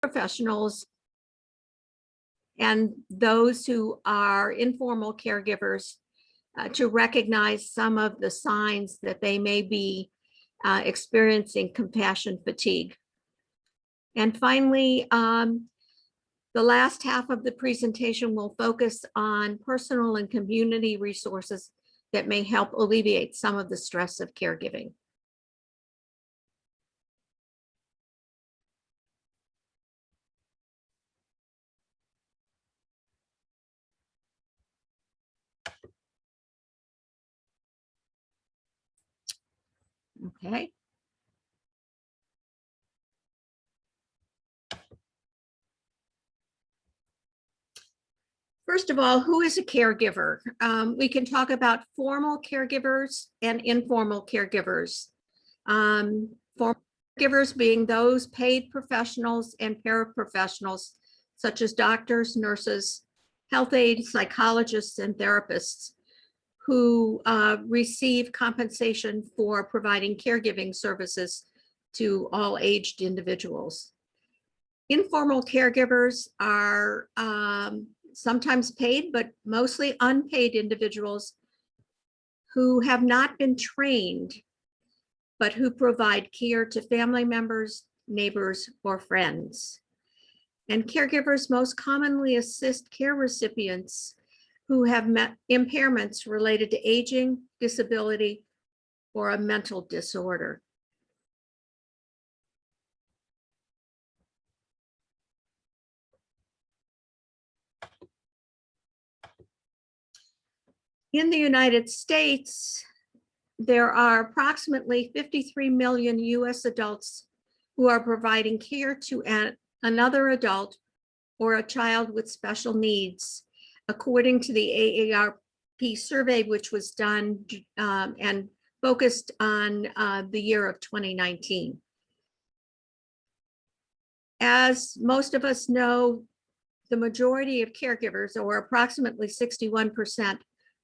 professionals and those who are informal caregivers to recognize some of the signs that they may be experiencing compassion fatigue. And finally, the last half of the presentation will focus on personal and community resources that may help alleviate some of the stress of caregiving. Okay. First of all, who is a caregiver? We can talk about formal caregivers and informal caregivers. Formal caregivers being those paid professionals and paraprofessionals, such as doctors, nurses, health aides, psychologists, and therapists who receive compensation for providing caregiving services to all aged individuals. Informal caregivers are sometimes paid, but mostly unpaid individuals who have not been trained, but who provide care to family members, neighbors, or friends. And caregivers most commonly assist care recipients who have impairments related to aging, disability, or a mental disorder. In the United States, there are approximately 53 million US adults who are providing care to another adult or a child with special needs, according to the AARP survey, which was done and focused on the year of 2019. As most of us know, the majority of caregivers, or approximately 61%,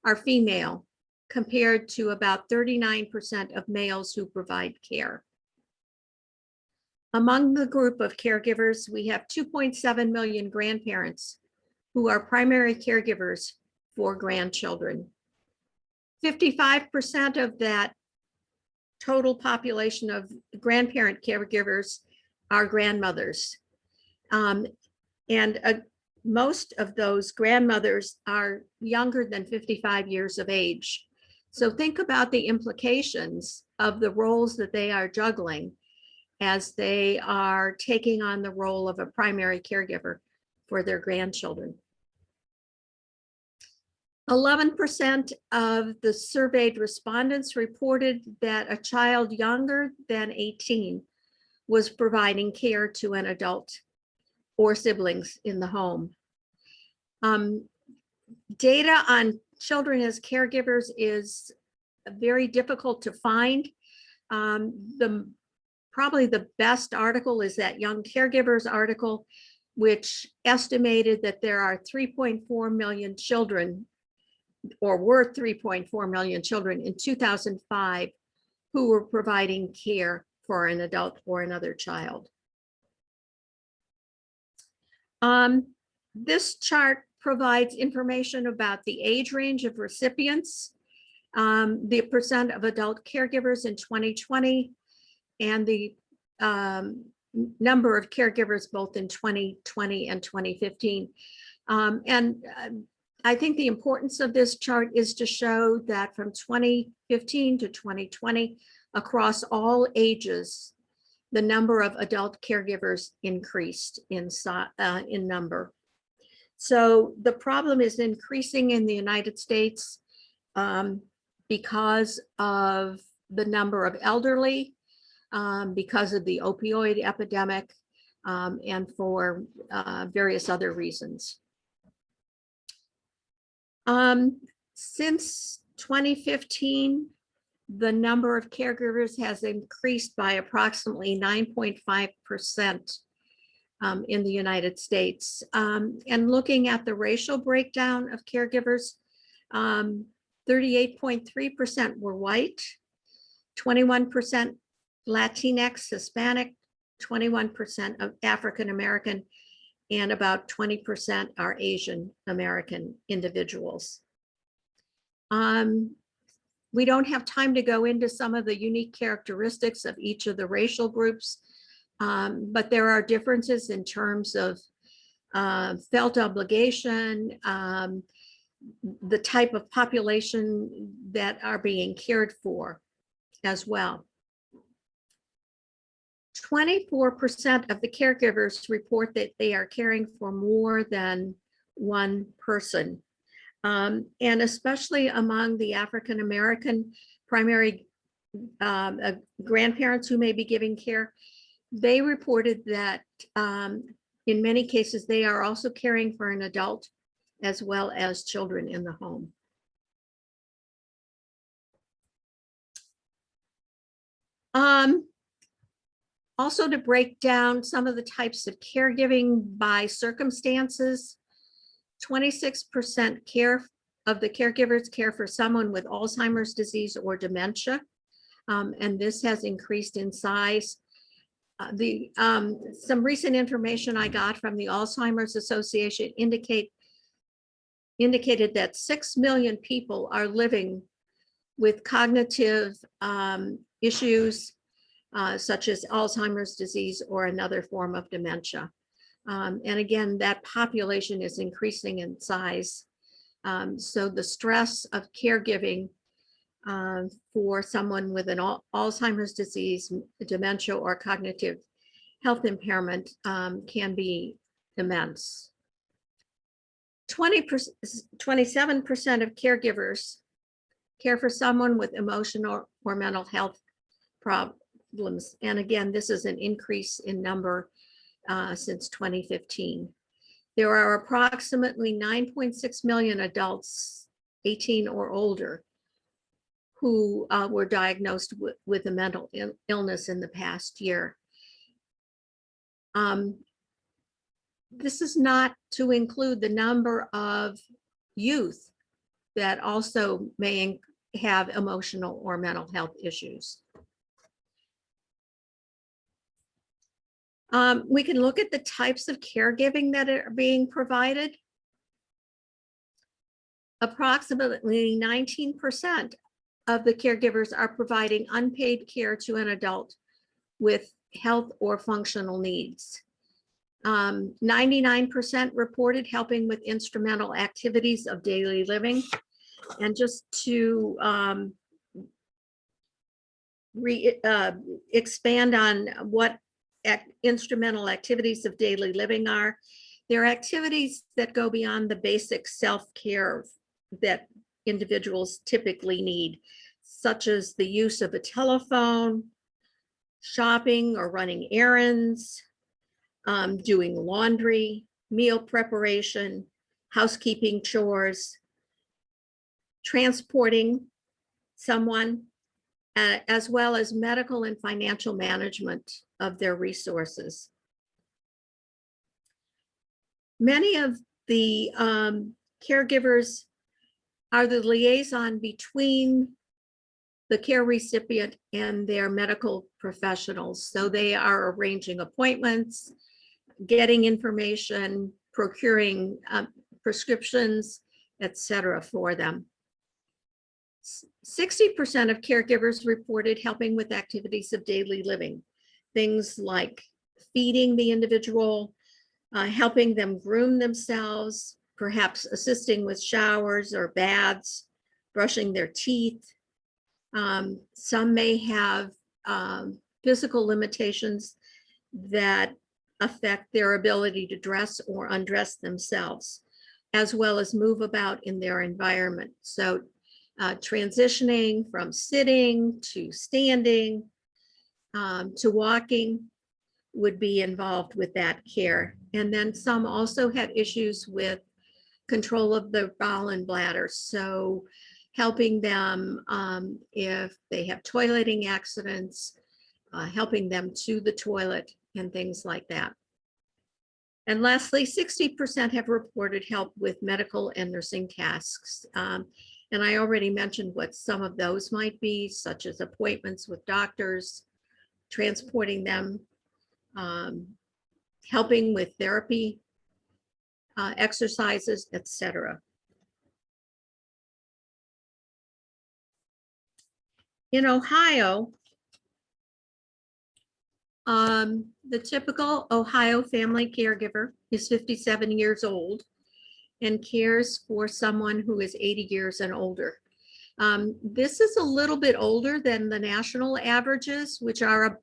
are female, compared to about 39% of males who provide care. Among the group of caregivers, we have 2.7 million grandparents who are primary caregivers for grandchildren. 55% of that total population of grandparent caregivers are grandmothers. Most of those grandmothers are younger than 55 years of age. So think about the implications of the roles that they are juggling as they are taking on the role of a primary caregiver for their grandchildren. 11% of the surveyed respondents reported that a child younger than 18 was providing care to an adult or siblings in the home. Data on children as caregivers is very difficult to find. Probably the best article is that Young Caregivers article, which estimated that there are 3.4 million children, or were 3.4 million children in 2005 who were providing care for an adult or another child. This chart provides information about the age range of recipients, the percent of adult caregivers in 2020, and the number of caregivers both in 2020 and 2015. I think the importance of this chart is to show that from 2015 to 2020, across all ages, the number of adult caregivers increased in number. So the problem is increasing in the United States because of the number of elderly, because of the opioid epidemic, and for various other reasons. Since 2015, the number of caregivers has increased by approximately 9.5% in the United States. And looking at the racial breakdown of caregivers, 38.3% were white, 21% Latinx, Hispanic, 21% of African American, and about 20% are Asian American individuals. We don't have time to go into some of the unique characteristics of each of the racial groups, but there are differences in terms of felt obligation, the type of population that are being cared for as well. 24% of the caregivers report that they are caring for more than one person. And especially among the African American primary grandparents who may be giving care, they reported that in many cases, they are also caring for an adult as well as children in the home. Also, to break down some of the types of caregiving by circumstances, 26% care of the caregivers care for someone with Alzheimer's disease or dementia, and this has increased in size. Some recent information I got from the Alzheimer's Association indicated that 6 million people are living with cognitive issues such as Alzheimer's disease or another form of dementia. And again, that population is increasing in size. So the stress of caregiving for someone with an Alzheimer's disease, dementia, or cognitive health impairment can be immense. 27% of caregivers care for someone with emotional or mental health problems. And again, this is an increase in number since 2015. There are approximately 9.6 million adults 18 or older who were diagnosed with a mental illness in the past year. This is not to include the number of youth that also may have emotional or mental health issues. We can look at the types of caregiving that are being provided. Approximately 19% of the caregivers are providing unpaid care to an adult with health or functional needs. 99% reported helping with instrumental activities of daily living. And just to expand on what instrumental activities of daily living are, they're activities that go beyond the basic self-care that individuals typically need, such as the use of a telephone, shopping or running errands, doing laundry, meal preparation, housekeeping chores, transporting someone, as well as medical and financial management of their resources. Many of the caregivers are the liaison between the care recipient and their medical professionals. So they are arranging appointments, getting information, procuring prescriptions, etc. for them. 60% of caregivers reported helping with activities of daily living, things like feeding the individual, helping them groom themselves, perhaps assisting with showers or baths, brushing their teeth. Some may have physical limitations that affect their ability to dress or undress themselves, as well as move about in their environment. So transitioning from sitting to standing to walking would be involved with that care. And then some also had issues with control of the bowel and bladder. So helping them if they have toileting accidents, helping them to the toilet and things like that. And lastly, 60% have reported help with medical and nursing tasks. And I already mentioned what some of those might be, such as appointments with doctors, transporting them helping with therapy, exercises, etc. In Ohio, the typical Ohio family caregiver is 57 years old and cares for someone who is 80 years and older. This is a little bit older than the national averages, which are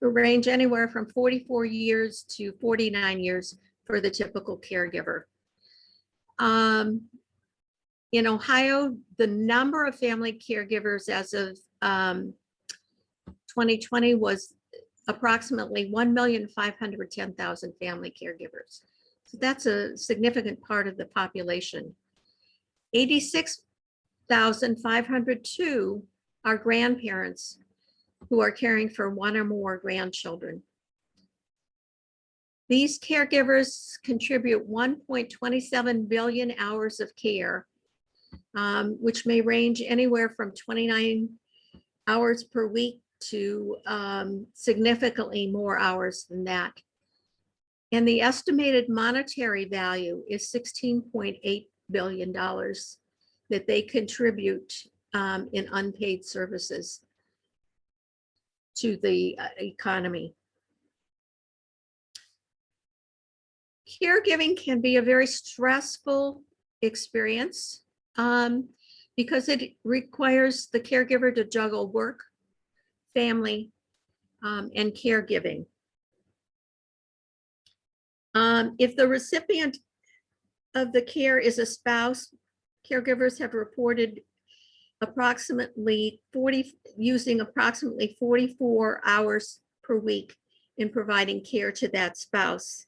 a range anywhere from 44 years to 49 years for the typical caregiver. In Ohio, the number of family caregivers as of 2020 was approximately 1,510,000 family caregivers. So that's a significant part of the population. 86,502 are grandparents who are caring for one or more grandchildren. These caregivers contribute 1.27 billion hours of care, which may range anywhere from 29 hours per week to significantly more hours than that. And the estimated monetary value is $16.8 billion that they contribute in unpaid services to the economy. Caregiving can be a very stressful experience because it requires the caregiver to juggle work, family, and caregiving. If the recipient of the care is a spouse, caregivers have reported using approximately 44 hours per week in providing care to that spouse.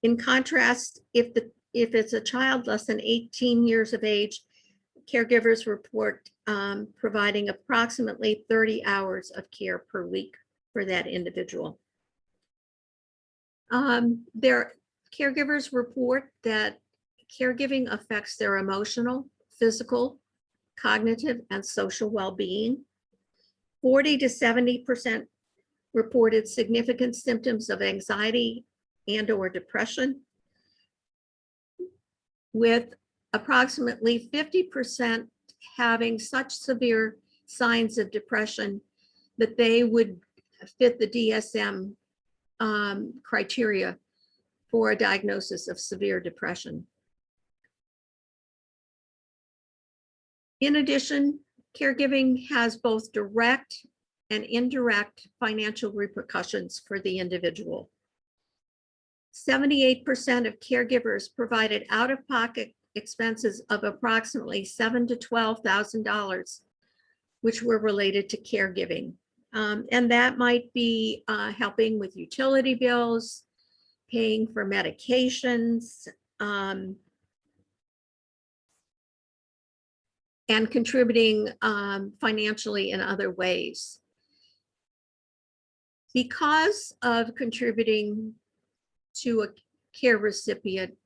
In contrast, if it's a child less than 18 years of age, caregivers report providing approximately 30 hours of care per week for that individual. Their caregivers report that caregiving affects their emotional, physical, cognitive, and social well-being. 40 to 70% reported significant symptoms of anxiety and/or depression, with approximately 50% having such severe signs of depression that they would fit the DSM criteria for a diagnosis of severe depression. In addition, caregiving has both direct and indirect financial repercussions for the individual. 78% of caregivers provided out-of-pocket expenses of approximately $7,000 to $12,000, which were related to caregiving. And that might be helping with utility bills, paying for medications, and contributing financially in other ways. Because of contributing to a care recipient,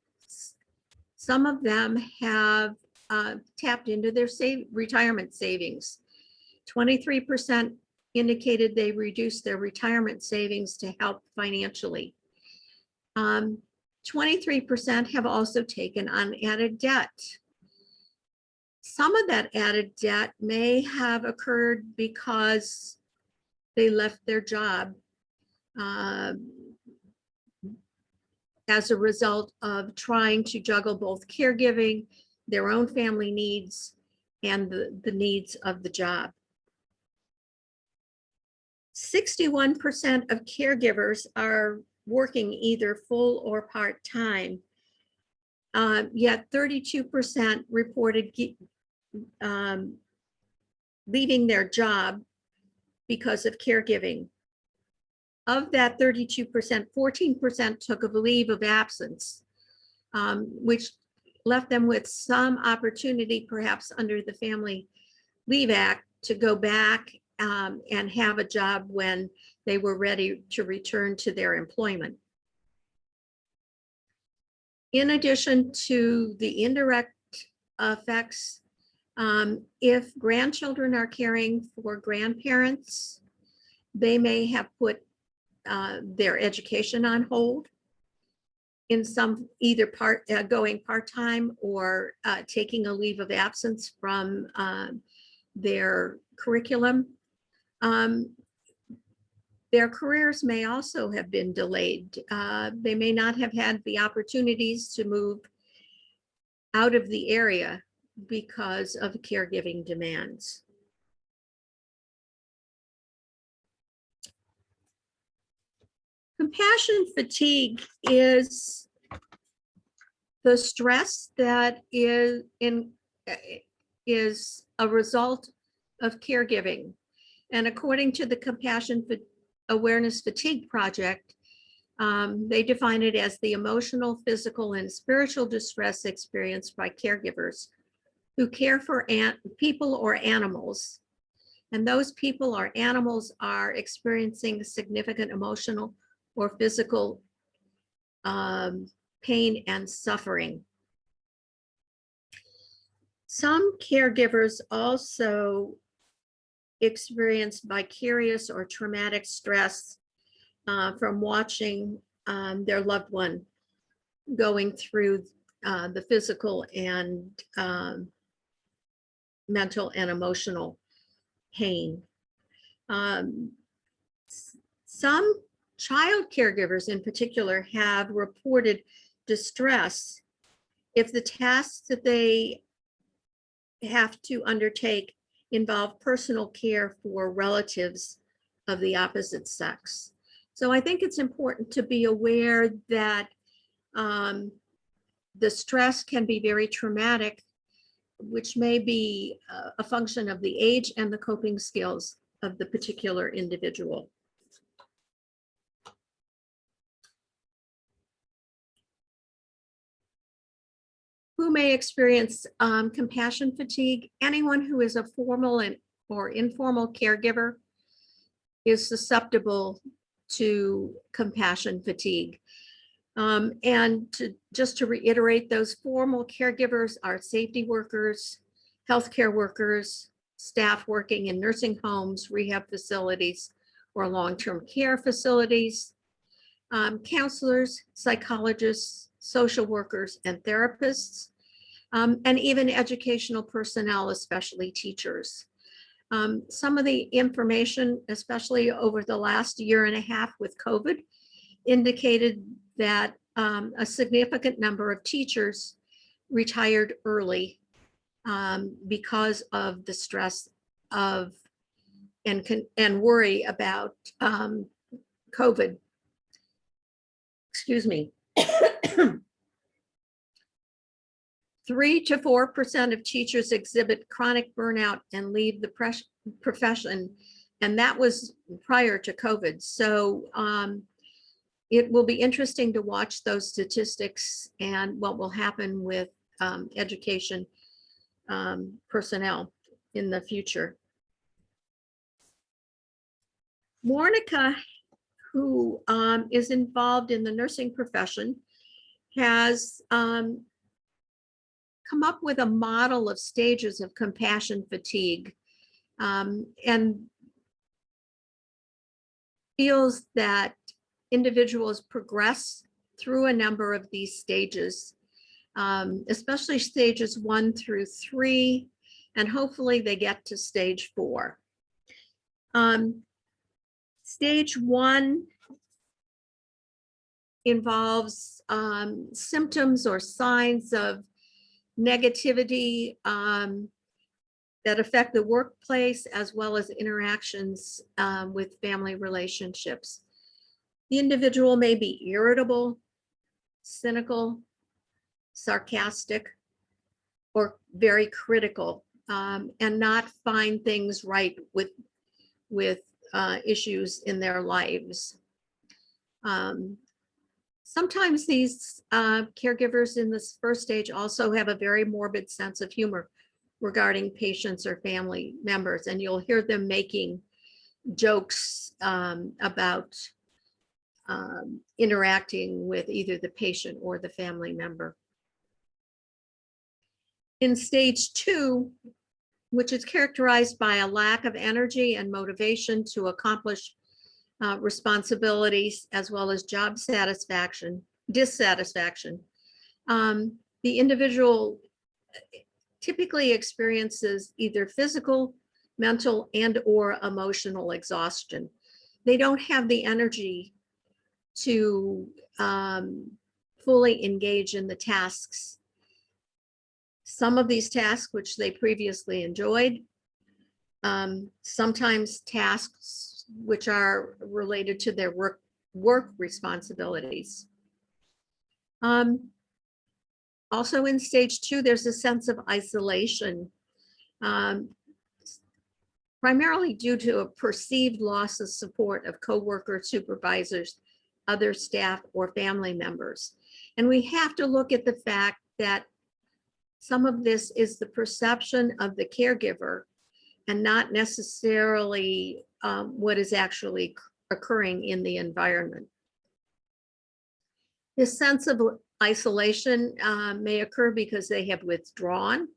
some of them have tapped into their retirement savings. 23% indicated they reduced their retirement savings to help financially. 23% have also taken on added debt. Some of that added debt may have occurred because they left their job as a result of trying to juggle both caregiving, their own family needs, and the needs of the job. 61% of caregivers are working either full or part-time, yet 32% reported leaving their job because of caregiving. Of that 32%, 14% took a leave of absence, which left them with some opportunity, perhaps under the Family Leave Act, to go back and have a job when they were ready to return to their employment. In addition to the indirect effects, if grandchildren are caring for grandparents, they may have put their education on hold, in some either going part-time or taking a leave of absence from their curriculum. Their careers may also have been delayed. They may not have had the opportunities to move out of the area because of caregiving demands. Compassion fatigue is the stress that is a result of caregiving. And according to the Compassion Awareness Fatigue Project, they define it as the emotional, physical, and spiritual distress experienced by caregivers who care for people or animals. And those people or animals are experiencing significant emotional or physical pain and suffering. Some caregivers also experience vicarious or traumatic stress from watching their loved one going through the physical and mental and emotional pain. Some child caregivers in particular have reported distress if the tasks that they have to undertake involve personal care for relatives of the opposite sex. So I think it's important to be aware that the stress can be very traumatic, which may be a function of the age and the coping skills of the particular individual. Who may experience compassion fatigue? Anyone who is a formal or informal caregiver is susceptible to compassion fatigue. And just to reiterate, those formal caregivers are safety workers, healthcare workers, staff working in nursing homes, rehab facilities, or long-term care facilities, counselors, psychologists, social workers, and therapists, and even educational personnel, especially teachers. Some of the information, especially over the last year and a half with COVID, indicated that a significant number of teachers retired early because of the stress of and worry about COVID. Excuse me. 3 to 4% of teachers exhibit chronic burnout and leave the profession, and that was prior to COVID. So it will be interesting to watch those statistics and what will happen with education personnel in the future. Monica, who is involved in the nursing profession, has come up with a model of stages of compassion fatigue, and feels that individuals progress through a number of these stages, especially stages 1 through 3, and hopefully they get to stage 4. Stage 1 involves symptoms or signs of negativity that affect the workplace as well as interactions with family relationships. The individual may be irritable, cynical, sarcastic, or very critical, and not find things right with issues in their lives. Sometimes these caregivers in this first stage also have a very morbid sense of humor regarding patients or family members, and you'll hear them making jokes about interacting with either the patient or the family member. In stage 2, which is characterized by a lack of energy and motivation to accomplish responsibilities, as well as job dissatisfaction. The individual typically experiences either physical, mental, and or emotional exhaustion. They don't have the energy to fully engage in the tasks. Some of these tasks which they previously enjoyed, sometimes tasks which are related to their work responsibilities. Also in stage 2, there's a sense of isolation, primarily due to a perceived loss of support of coworkers, supervisors, other staff, or family members. And we have to look at the fact that some of this is the perception of the caregiver and not necessarily what is actually occurring in the environment. This sense of isolation may occur because they have withdrawn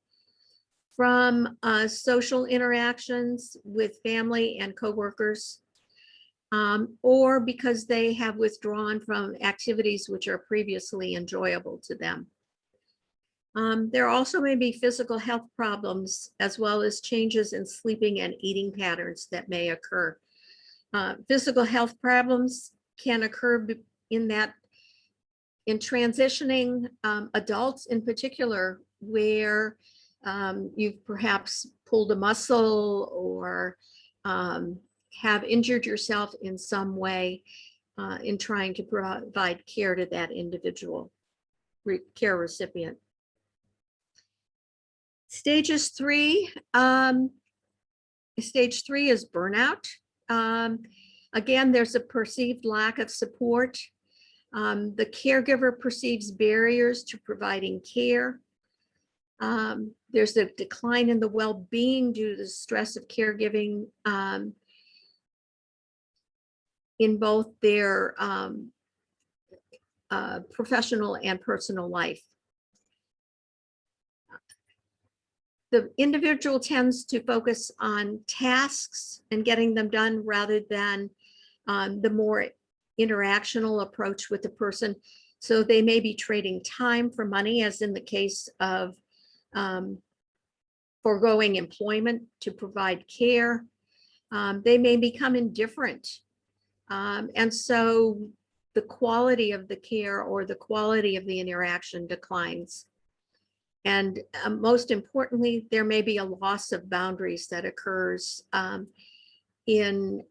from social interactions with family and coworkers, or because they have withdrawn from activities which are previously enjoyable to them. There also may be physical health problems, as well as changes in sleeping and eating patterns that may occur. Physical health problems can occur in transitioning adults in particular, where you've perhaps pulled a muscle or have injured yourself in some way in trying to provide care to that individual care recipient. Stage 3 is burnout. Again, there's a perceived lack of support. The caregiver perceives barriers to providing care. There's a decline in the well-being due to the stress of caregiving in both their professional and personal life. The individual tends to focus on tasks and getting them done rather than the more interactional approach with the person. So they may be trading time for money, as in the case of foregoing employment to provide care. They may become indifferent. And so the quality of the care or the quality of the interaction declines. And most importantly, there may be a loss of boundaries that occurs in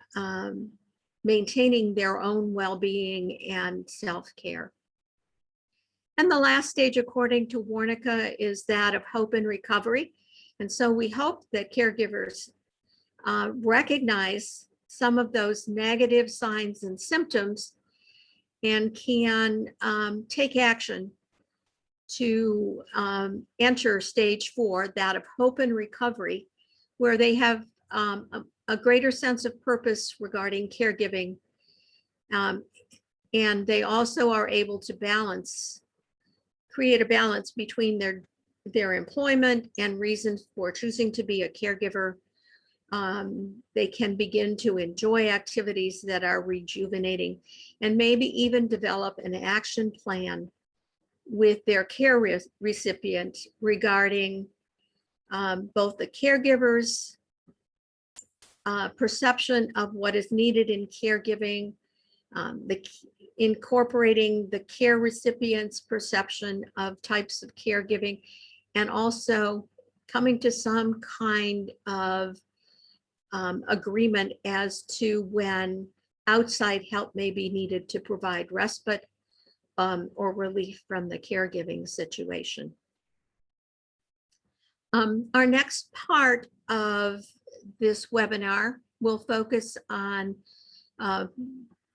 maintaining their own well-being and self-care. And the last stage, according to Warnica, is that of hope and recovery. And so we hope that caregivers recognize some of those negative signs and symptoms and can take action to enter stage 4, that of hope and recovery, where they have a greater sense of purpose regarding caregiving. And they also are able to create a balance between their employment and reasons for choosing to be a caregiver. They can begin to enjoy activities that are rejuvenating, and maybe even develop an action plan with their care recipient regarding both the caregiver's perception of what is needed in caregiving, incorporating the care recipient's perception of types of caregiving, and also coming to some kind of agreement as to when outside help may be needed to provide respite or relief from the caregiving situation. Our next part of this webinar will focus on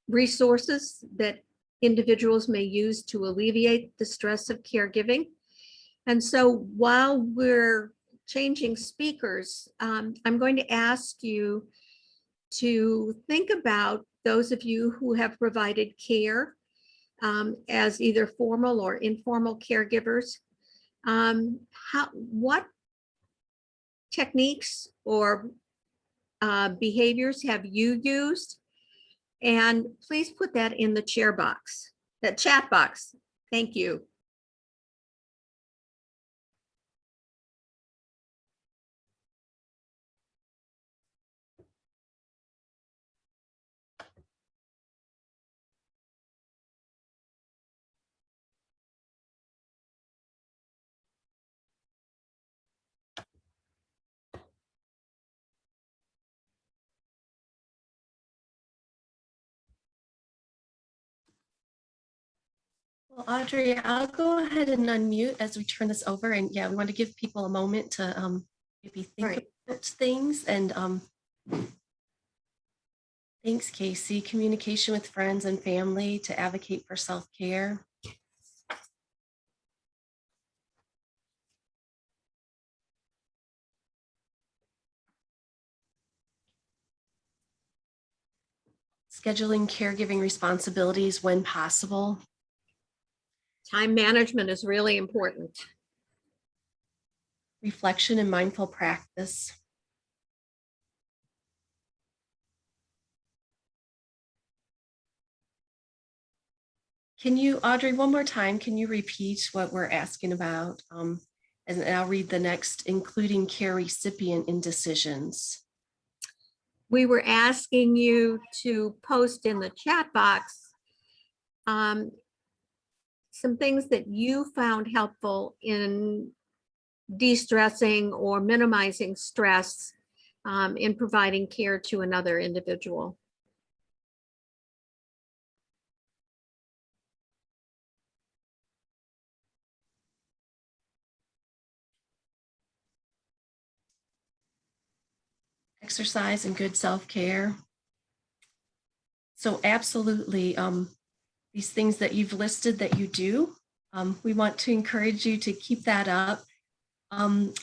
resources that individuals may use to alleviate the stress of caregiving. And so while we're changing speakers, I'm going to ask you to think about those of you who have provided care as either formal or informal caregivers. What techniques or behaviors have you used? And please put that in the chat box. Thank you. Well, Audrey, I'll go ahead and unmute as we turn this over. And yeah, we want to give people a moment to maybe think about things. And thanks, Casey. Communication with friends and family to advocate for self-care. Scheduling caregiving responsibilities when possible. Time management is really important. Reflection and mindful practice. Can you, Audrey, one more time, can you repeat what we're asking about? And I'll read the next, including care recipient in decisions. We were asking you to post in the chat box some things that you found helpful in de-stressing or minimizing stress in providing care to another individual. Exercise and good self-care. So absolutely, these things that you've listed that you do, we want to encourage you to keep that up.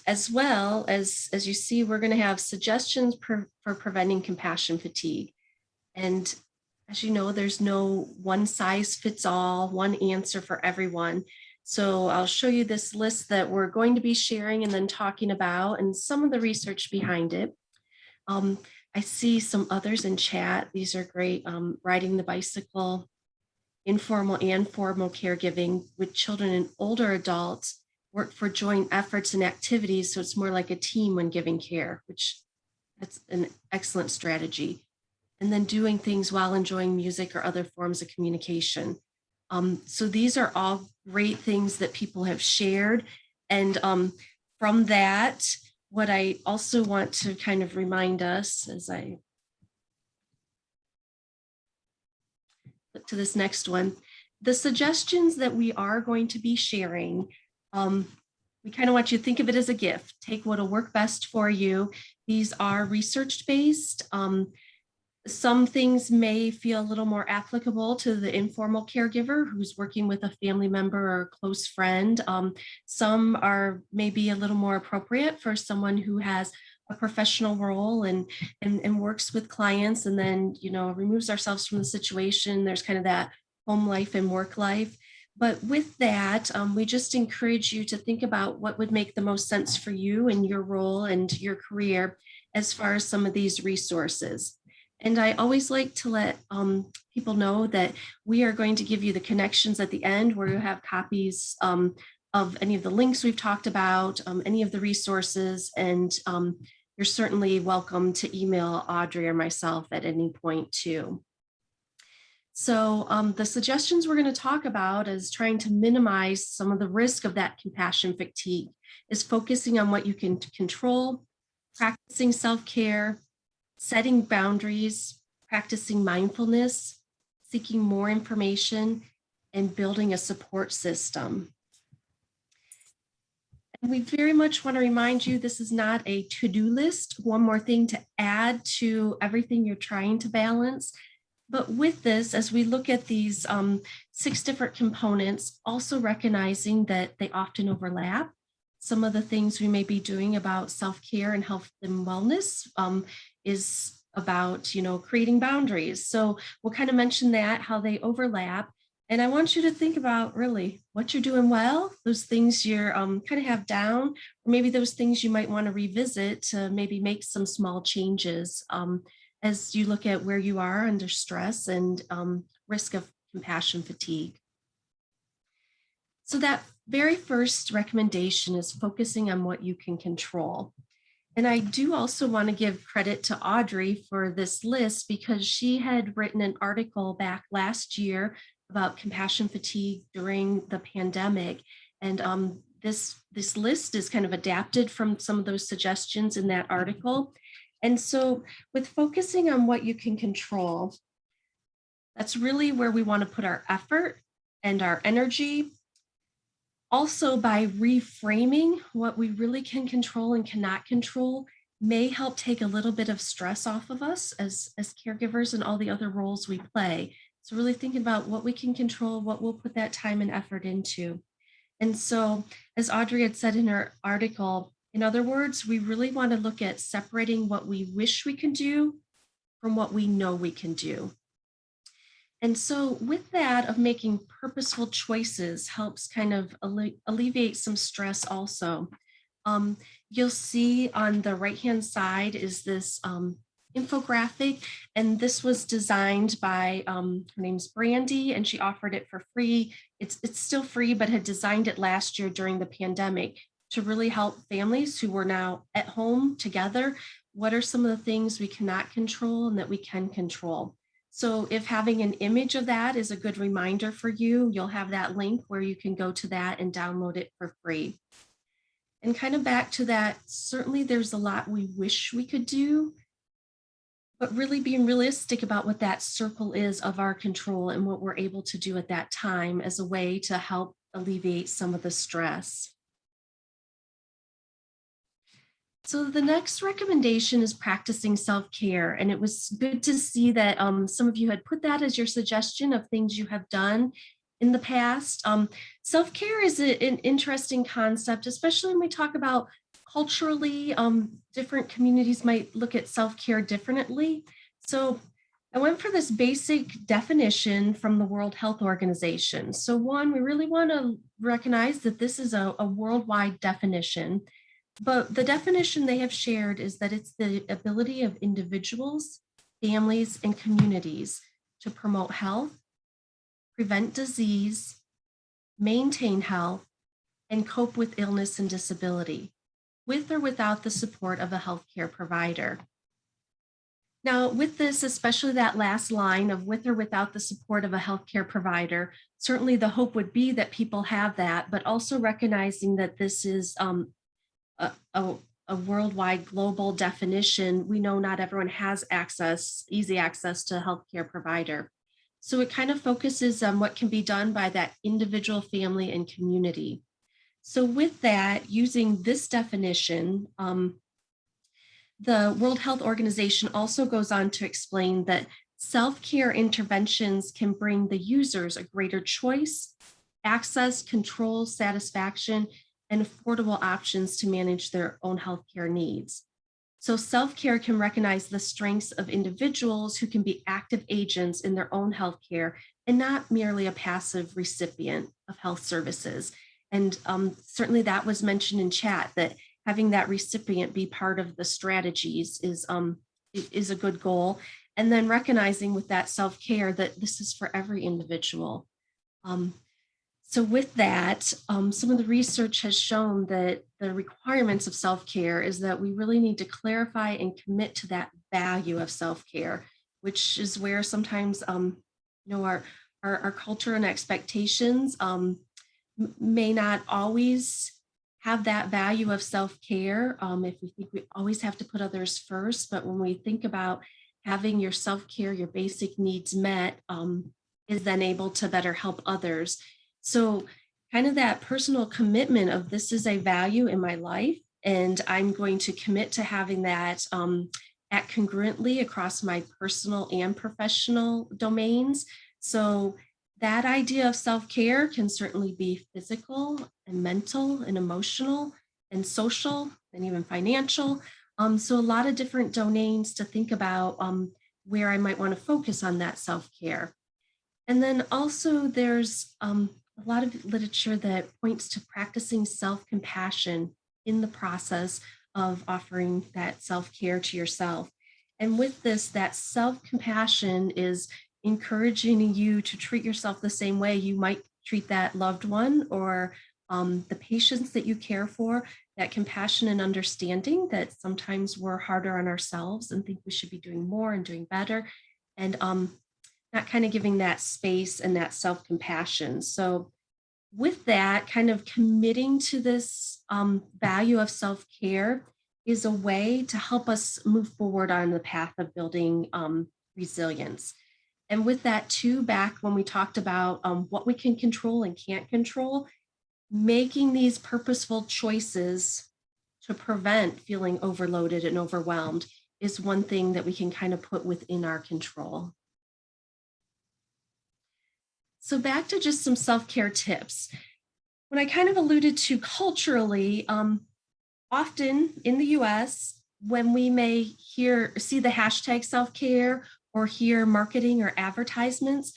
As well as you see, we're going to have suggestions for preventing compassion fatigue. And as you know, there's no one size fits all, one answer for everyone. So I'll show you this list that we're going to be sharing and then talking about and some of the research behind it. I see some others in chat. These are great. Riding the bicycle, informal and formal caregiving with children and older adults, work for joint efforts and activities. So it's more like a team when giving care, which that's an excellent strategy. And then doing things while enjoying music or other forms of communication. So these are all great things that people have shared. And from that, what I also want to kind of remind us as I look to this next one, the suggestions that we are going to be sharing, we kind of want you to think of it as a gift. Take what will work best for you. These are research-based. Some things may feel a little more applicable to the informal caregiver who's working with a family member or a close friend. Some are maybe a little more appropriate for someone who has a professional role and works with clients and then, you know, removes ourselves from the situation. There's kind of that home life and work life. But with that, we just encourage you to think about what would make the most sense for you and your role and your career as far as some of these resources. And I always like to let people know that we are going to give you the connections at the end where you have copies of any of the links we've talked about, any of the resources, and you're certainly welcome to email Audrey or myself at any point too. So the suggestions we're going to talk about is trying to minimize some of the risk of that compassion fatigue, is focusing on what you can control, practicing self-care, setting boundaries, practicing mindfulness, seeking more information, and building a support system. And we very much want to remind you this is not a to-do list, one more thing to add to everything you're trying to balance. But with this, as we look at these 6 different components, also recognizing that they often overlap. Some of the things we may be doing about self-care and health and wellness is about, you know, creating boundaries. So we'll kind of mention that, how they overlap. And I want you to think about really what you're doing well, those things you're kind of have down, or maybe those things you might want to revisit to maybe make some small changes. as you look at where you are under stress and risk of compassion fatigue. So that very first recommendation is focusing on what you can control. And I do also want to give credit to Audrey for this list because she had written an article back last year about compassion fatigue during the pandemic. And this list is kind of adapted from some of those suggestions in that article. And so with focusing on what you can control, that's really where we want to put our effort and our energy. Also, by reframing what we really can control and cannot control may help take a little bit of stress off of us as caregivers and all the other roles we play. So really thinking about what we can control, what we'll put that time and effort into. And so, as Audrey had said in her article, in other words, we really want to look at separating what we wish we could do from what we know we can do. And so with that of making purposeful choices helps kind of alleviate some stress also. You'll see on the right-hand side is this infographic, and this was designed by, her name's Brandy, and she offered it for free. It's still free, but had designed it last year during the pandemic to really help families who were now at home together. What are some of the things we cannot control and that we can control? So if having an image of that is a good reminder for you, you'll have that link where you can go to that and download it for free. And kind of back to that, certainly there's a lot we wish we could do, but really being realistic about what that circle is of our control and what we're able to do at that time as a way to help alleviate some of the stress. So the next recommendation is practicing self-care. And it was good to see that some of you had put that as your suggestion of things you have done in the past. Self-care is an interesting concept, especially when we talk about culturally, different communities might look at self-care differently. So I went for this basic definition from the World Health Organization. So one, we really want to recognize that this is a worldwide definition. But the definition they have shared is that it's the ability of individuals, families, and communities to promote health, prevent disease, maintain health, and cope with illness and disability, with or without the support of a healthcare provider. Now, with this, especially that last line of with or without the support of a healthcare provider, certainly the hope would be that people have that, but also recognizing that this is a worldwide global definition. We know not everyone has easy access to a healthcare provider. So it kind of focuses on what can be done by that individual, family, and community. So with that, using this definition, the World Health Organization also goes on to explain that self-care interventions can bring the users a greater choice, access, control, satisfaction, and affordable options to manage their own healthcare needs. So self-care can recognize the strengths of individuals who can be active agents in their own healthcare and not merely a passive recipient of health services. And certainly that was mentioned in chat, that having that recipient be part of the strategies is a good goal. And then recognizing with that self-care that this is for every individual. So with that, some of the research has shown that the requirements of self-care is that we really need to clarify and commit to that value of self-care, which is where sometimes our culture and expectations may not always have that value of self-care if we think we always have to put others first. But when we think about having your self-care, your basic needs met, is then able to better help others. So kind of that personal commitment of this is a value in my life, and I'm going to commit to having that act congruently across my personal and professional domains. So that idea of self-care can certainly be physical and mental and emotional and social and even financial. So a lot of different domains to think about where I might want to focus on that self-care. And then also there's a lot of literature that points to practicing self-compassion in the process of offering that self-care to yourself. And with this, that self-compassion is encouraging you to treat yourself the same way you might treat that loved one or the patients that you care for, that compassion and understanding that sometimes we're harder on ourselves and think we should be doing more and doing better. And not kind of giving that space and that self-compassion. So with that, kind of committing to this value of self-care is a way to help us move forward on the path of building resilience. And with that too, back when we talked about what we can control and can't control, making these purposeful choices to prevent feeling overloaded and overwhelmed is one thing that we can kind of put within our control. So back to just some self-care tips. When I kind of alluded to culturally, often in the US, when we may see the hashtag self-care or hear marketing or advertisements,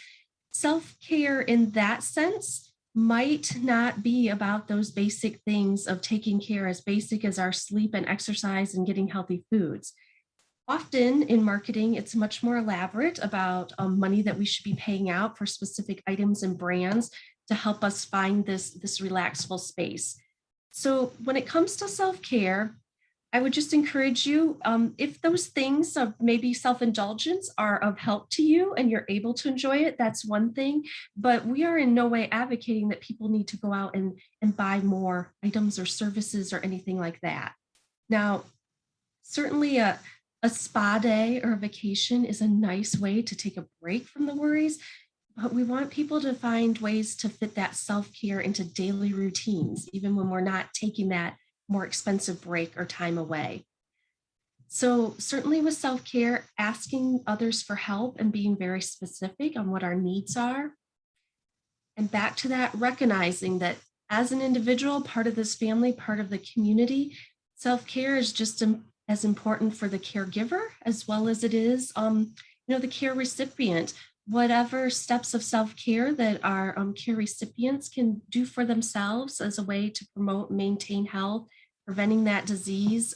self-care in that sense might not be about those basic things of taking care as basic as our sleep and exercise and getting healthy foods. Often in marketing, it's much more elaborate about money that we should be paying out for specific items and brands to help us find this relaxful space. So when it comes to self-care, I would just encourage you, if those things of maybe self-indulgence are of help to you and you're able to enjoy it, that's one thing. But we are in no way advocating that people need to go out and buy more items or services or anything like that. Now, certainly a spa day or a vacation is a nice way to take a break from the worries, but we want people to find ways to fit that self-care into daily routines, even when we're not taking that more expensive break or time away. So certainly with self-care, asking others for help and being very specific on what our needs are. And back to that, recognizing that as an individual, part of this family, part of the community, self-care is just as important for the caregiver as well as it is, the care recipient. Whatever steps of self-care that our care recipients can do for themselves as a way to promote, maintain health, preventing that disease.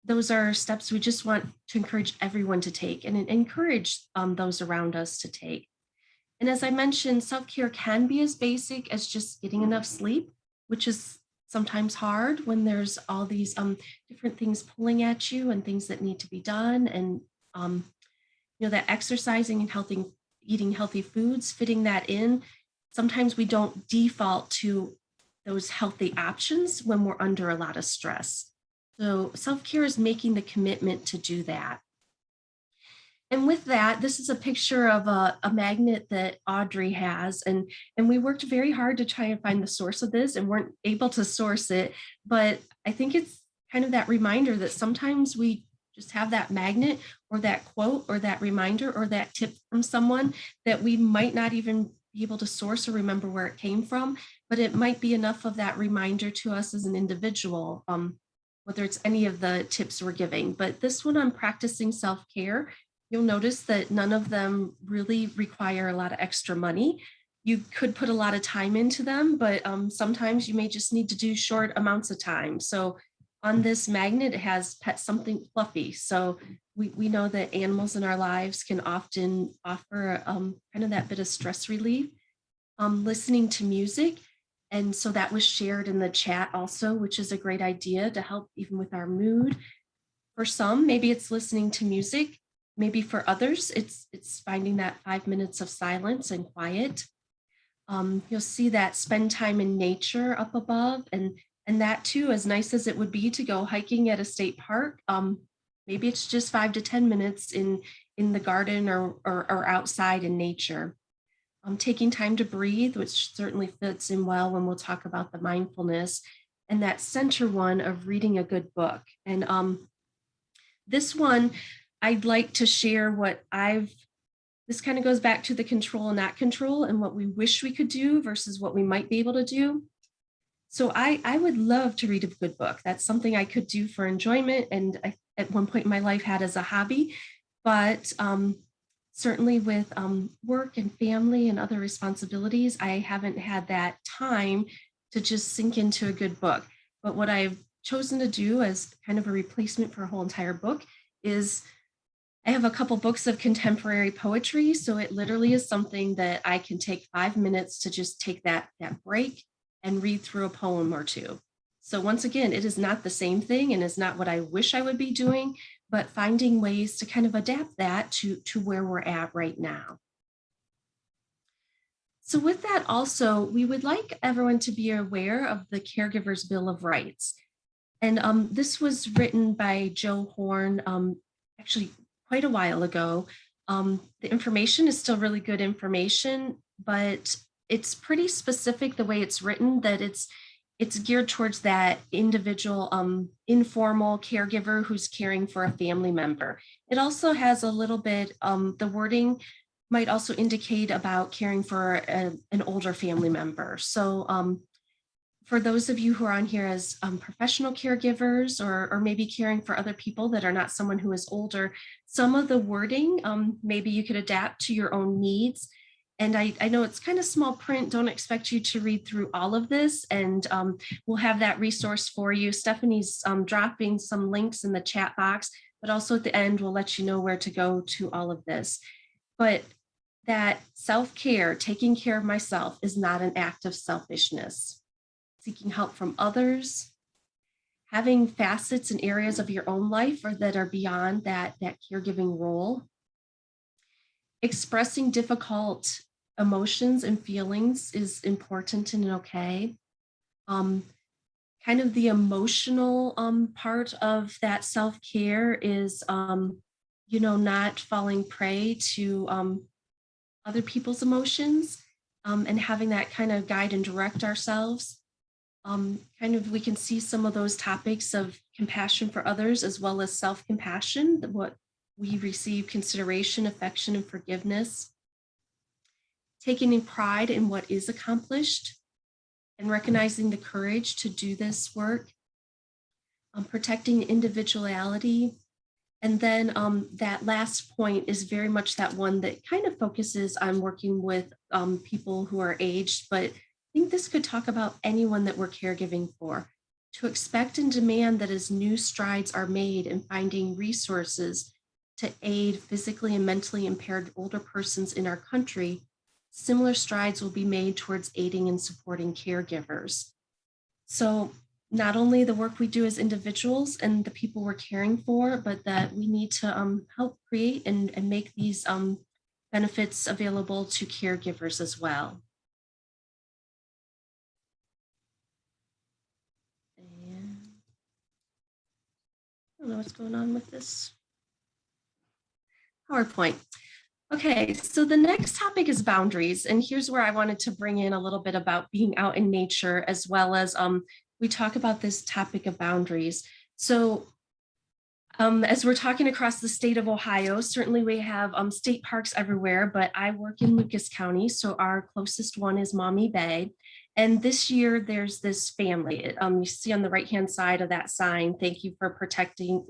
Those are steps we just want to encourage everyone to take and encourage those around us to take. And as I mentioned, self-care can be as basic as just getting enough sleep, which is sometimes hard when there's all these different things pulling at you and things that need to be done. And, that exercising and eating healthy foods, fitting that in. Sometimes we don't default to those healthy options when we're under a lot of stress. So self-care is making the commitment to do that. And with that, this is a picture of a magnet that Audrey has. And we worked very hard to try and find the source of this and weren't able to source it. But I think it's kind of that reminder that sometimes we just have that magnet or that quote or that reminder or that tip from someone that we might not even be able to source or remember where it came from, but it might be enough of that reminder to us as an individual, whether it's any of the tips we're giving. But this one on practicing self-care, you'll notice that none of them really require a lot of extra money. You could put a lot of time into them, but sometimes you may just need to do short amounts of time. So on this magnet, it has pet something fluffy. So we know that animals in our lives can often offer kind of that bit of stress relief. Listening to music. And so that was shared in the chat also, which is a great idea to help even with our mood. For some, maybe it's listening to music. Maybe for others, it's finding that 5 minutes of silence and quiet. You'll see that spend time in nature up above, and that too, as nice as it would be to go hiking at a state park, maybe it's just 5 to 10 minutes in the garden or outside in nature. Taking time to breathe, which certainly fits in well when we'll talk about the mindfulness, and that center one of reading a good book. And this one, I'd like to share this kind of goes back to the control and not control and what we wish we could do versus what we might be able to do. So I would love to read a good book. That's something I could do for enjoyment. And I, at one point in my life, had as a hobby, but certainly with work and family and other responsibilities, I haven't had that time to just sink into a good book. But what I've chosen to do as kind of a replacement for a whole entire book is I have a couple books of contemporary poetry, so it literally is something that I can take 5 minutes to just take that break and read through a poem or two. So once again, it is not the same thing and is not what I wish I would be doing, but finding ways to kind of adapt that to where we're at right now. So with that also, we would like everyone to be aware of the Caregiver's Bill of Rights. And this was written by Joe Horn, actually quite a while ago. The information is still really good information, but it's pretty specific the way it's written, that it's geared towards that individual informal caregiver who's caring for a family member. It also has a little bit, the wording might also indicate about caring for an older family member. So for those of you who are on here as professional caregivers or maybe caring for other people that are not someone who is older, some of the wording, maybe you could adapt to your own needs. And I know it's kind of small print, don't expect you to read through all of this, and we'll have that resource for you. Stephanie's dropping some links in the chat box, but also at the end, we'll let you know where to go to all of this. But that self-care, taking care of myself, is not an act of selfishness. Seeking help from others, having facets and areas of your own life or that are beyond that caregiving role, expressing difficult emotions and feelings is important and okay. Kind of the emotional part of that self-care is, not falling prey to other people's emotions, and having that kind of guide and direct ourselves. We can see some of those topics of compassion for others as well as self-compassion, what we receive consideration, affection, and forgiveness. Taking in pride in what is accomplished and recognizing the courage to do this work. Protecting individuality. And then that last point is very much that one that kind of focuses on working with people who are aged, but I think this could talk about anyone that we're caregiving for. To expect and demand that as new strides are made in finding resources to aid physically and mentally impaired older persons in our country, similar strides will be made towards aiding and supporting caregivers. So not only the work we do as individuals and the people we're caring for, but that we need to help create and make these benefits available to caregivers as well. And I don't know what's going on with this PowerPoint. Okay, so the next topic is boundaries. And here's where I wanted to bring in a little bit about being out in nature, as well as we talk about this topic of boundaries. So as we're talking across the state of Ohio, certainly we have state parks everywhere, but I work in Lucas County, so our closest one is Maumee Bay. And this year there's this family. You see on the right-hand side of that sign, thank you for protecting,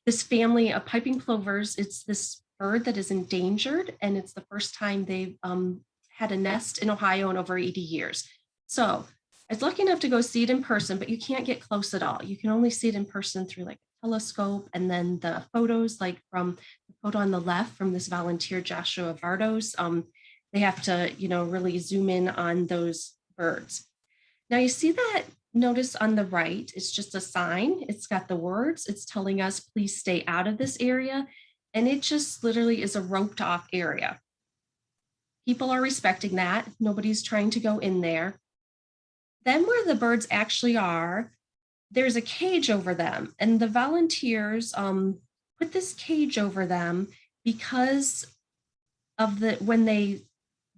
this family of piping plovers. It's this bird that is endangered, and it's the first time they've had a nest in Ohio in over 80 years. So I was lucky enough to go see it in person, but you can't get close at all. You can only see it in person through like a telescope, and then the photos, like from the photo on the left from this volunteer, Joshua Vardos, they have to, really zoom in on those birds. Now you see that notice on the right, it's just a sign. It's got the words. It's telling us, please stay out of this area. And it just literally is a roped off area. People are respecting that. Nobody's trying to go in there. Then where the birds actually are, there's a cage over them. And the volunteers put this cage over them because of when they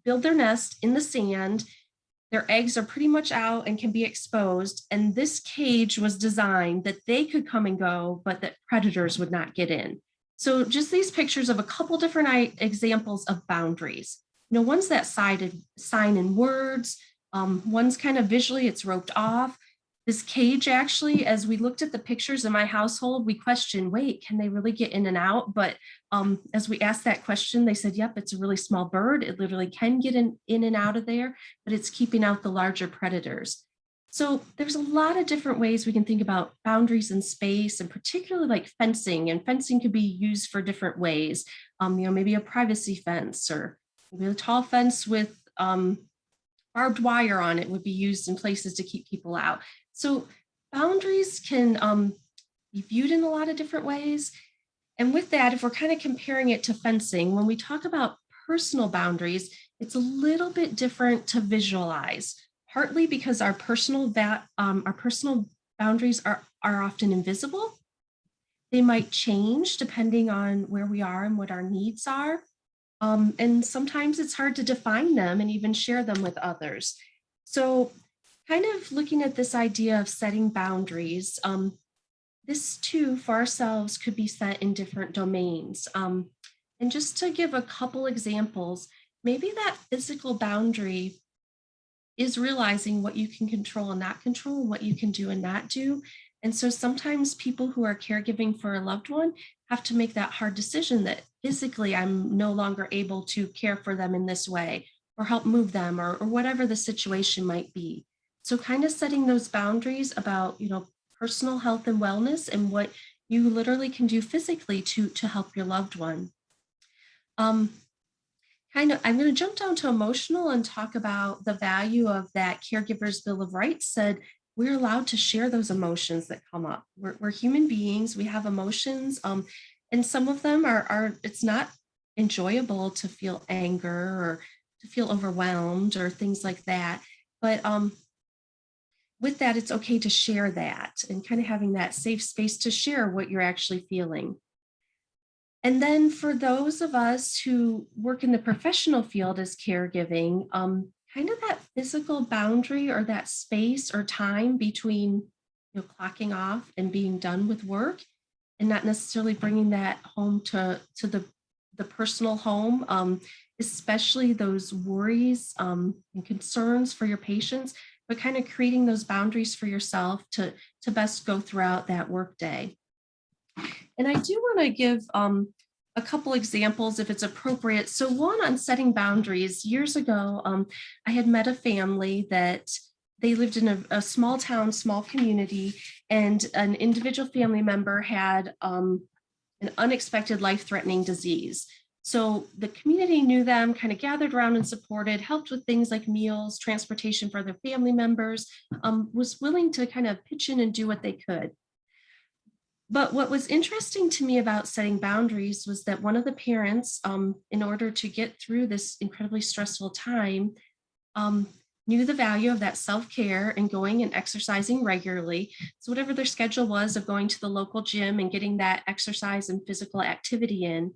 build their nest in the sand, their eggs are pretty much out and can be exposed. And this cage was designed that they could come and go, but that predators would not get in. So just these pictures of a couple different examples of boundaries. One's that sign in words, one's kind of visually, it's roped off. This cage actually, as we looked at the pictures in my household, we questioned, wait, can they really get in and out? But as we asked that question, they said, yep, it's a really small bird. It literally can get in and out of there, but it's keeping out the larger predators. So there's a lot of different ways we can think about boundaries in space, and particularly like fencing. And fencing could be used for different ways. Maybe a privacy fence, or maybe a tall fence with barbed wire on it would be used in places to keep people out. So boundaries can be viewed in a lot of different ways. And with that, if we're kind of comparing it to fencing, when we talk about personal boundaries, it's a little bit different to visualize, partly because our personal boundaries are often invisible. They might change depending on where we are and what our needs are. And sometimes it's hard to define them and even share them with others. So, kind of looking at this idea of setting boundaries, this too for ourselves could be set in different domains. And just to give a couple examples, maybe that physical boundary is realizing what you can control and not control, and what you can do and not do. And so sometimes people who are caregiving for a loved one have to make that hard decision that physically I'm no longer able to care for them in this way, or help move them, or whatever the situation might be. So kind of setting those boundaries about, personal health and wellness, and what you literally can do physically to help your loved one. Um, I'm going to jump down to emotional and talk about the value of that caregiver's bill of rights said we're allowed to share those emotions that come up. We're human beings, we have emotions, and some of them are it's not enjoyable to feel anger or to feel overwhelmed or things like that. But with that, it's okay to share that, and kind of having that safe space to share what you're actually feeling. And then for those of us who work in the professional field as caregiving, kind of that physical boundary or that space or time between clocking off and being done with work, and not necessarily bringing that home to the personal home, especially those worries and concerns for your patients, but kind of creating those boundaries for yourself to best go throughout that workday. And I do want to give a couple examples if it's appropriate. So one on setting boundaries. Years ago, I had met a family that they lived in a small town, small community, and an individual family member had an unexpected life-threatening disease. So the community knew them, kind of gathered around and supported, helped with things like meals, transportation for their family members, was willing to kind of pitch in and do what they could. But what was interesting to me about setting boundaries was that one of the parents, in order to get through this incredibly stressful time, um, knew the value of that self-care and going and exercising regularly. So whatever their schedule was of going to the local gym and getting that exercise and physical activity in,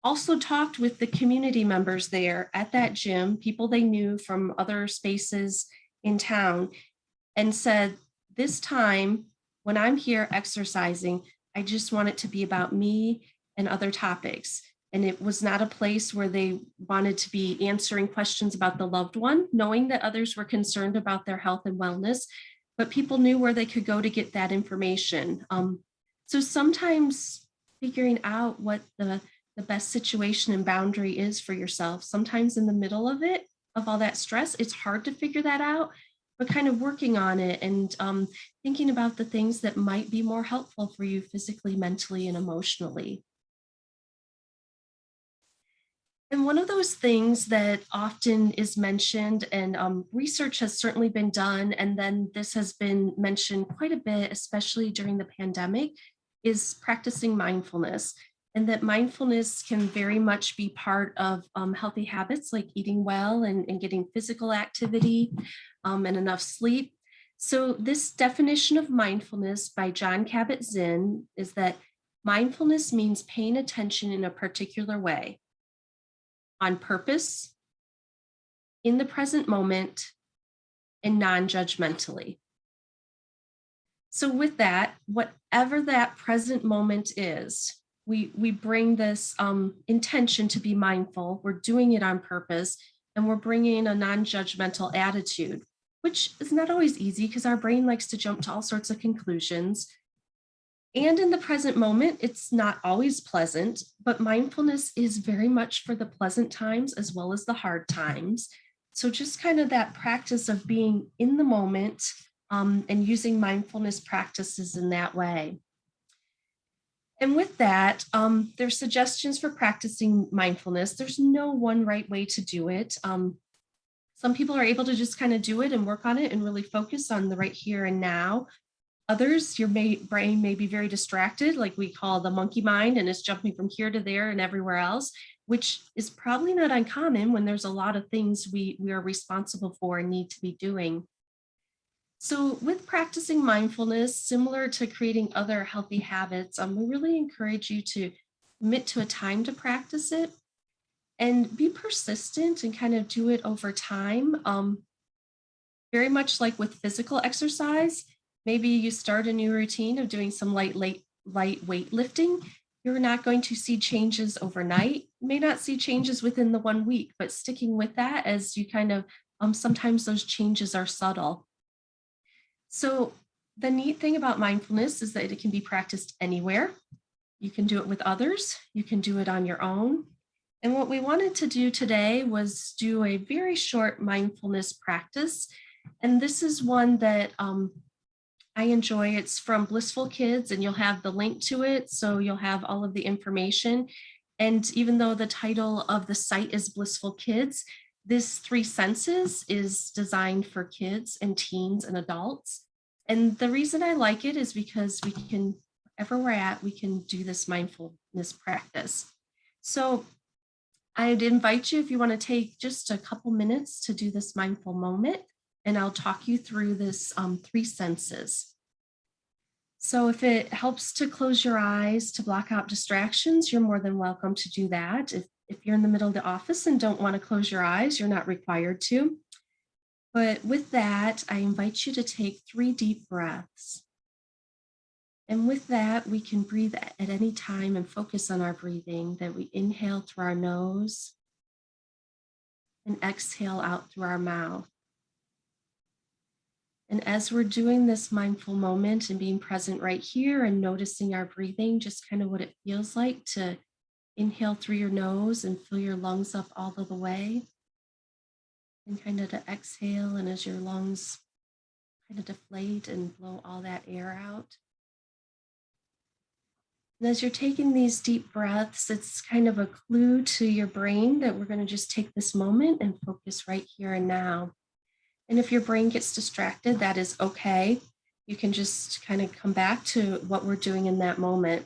also talked with the community members there at that gym, people they knew from other spaces in town, and said, this time when I'm here exercising, I just want it to be about me and other topics. And it was not a place where they wanted to be answering questions about the loved one, knowing that others were concerned about their health and wellness, but people knew where they could go to get that information. So sometimes figuring out what the best situation and boundary is for yourself, sometimes in the middle of it, of all that stress, it's hard to figure that out, but kind of working on it and thinking about the things that might be more helpful for you physically, mentally, and emotionally. And one of those things that often is mentioned, and research has certainly been done, and then this has been mentioned quite a bit, especially during the pandemic, is practicing mindfulness. And that mindfulness can very much be part of healthy habits like eating well and getting physical activity and enough sleep. So, this definition of mindfulness by John Kabat-Zinn is that mindfulness means paying attention in a particular way, on purpose, in the present moment, and non-judgmentally. So with that, whatever that present moment is, we bring this intention to be mindful. We're doing it on purpose, and we're bringing a non-judgmental attitude, which is not always easy because our brain likes to jump to all sorts of conclusions. And in the present moment, it's not always pleasant, but mindfulness is very much for the pleasant times as well as the hard times. So just kind of that practice of being in the moment and using mindfulness practices in that way. And with that, there's suggestions for practicing mindfulness. There's no one right way to do it. Some people are able to just kind of do it and work on it and really focus on the right here and now. Others, your brain may be very distracted, like we call the monkey mind, and it's jumping from here to there and everywhere else, which is probably not uncommon when there's a lot of things we are responsible for and need to be doing. So, with practicing mindfulness, similar to creating other healthy habits, we really encourage you to commit to a time to practice it and be persistent and kind of do it over time. Very much like with physical exercise, maybe you start a new routine of doing some light weightlifting. You're not going to see changes overnight. You may not see changes within the 1 week, but sticking with that as you kind of sometimes those changes are subtle. So the neat thing about mindfulness is that it can be practiced anywhere. You can do it with others. You can do it on your own. And what we wanted to do today was do a very short mindfulness practice. And this is one that I enjoy. It's from Blissful Kids, and you'll have the link to it. So you'll have all of the information. And even though the title of the site is Blissful Kids, this 3 senses is designed for kids and teens and adults. And the reason I like it is because we can, wherever we're at, we can do this mindfulness practice. So I'd invite you, if you want to take just a couple minutes to do this mindful moment, and I'll talk you through this 3 senses. So if it helps to close your eyes to block out distractions, you're more than welcome to do that. If you're in the middle of the office and don't want to close your eyes, you're not required to. But with that, I invite you to take 3 deep breaths. And with that, we can breathe at any time and focus on our breathing, that we inhale through our nose and exhale out through our mouth. And as we're doing this mindful moment and being present right here and noticing our breathing, just kind of what it feels like to inhale through your nose and fill your lungs up all of the way. And kind of to exhale, and as your lungs kind of deflate and blow all that air out. And as you're taking these deep breaths, it's kind of a clue to your brain that we're going to just take this moment and focus right here and now. And if your brain gets distracted, that is okay. You can just kind of come back to what we're doing in that moment.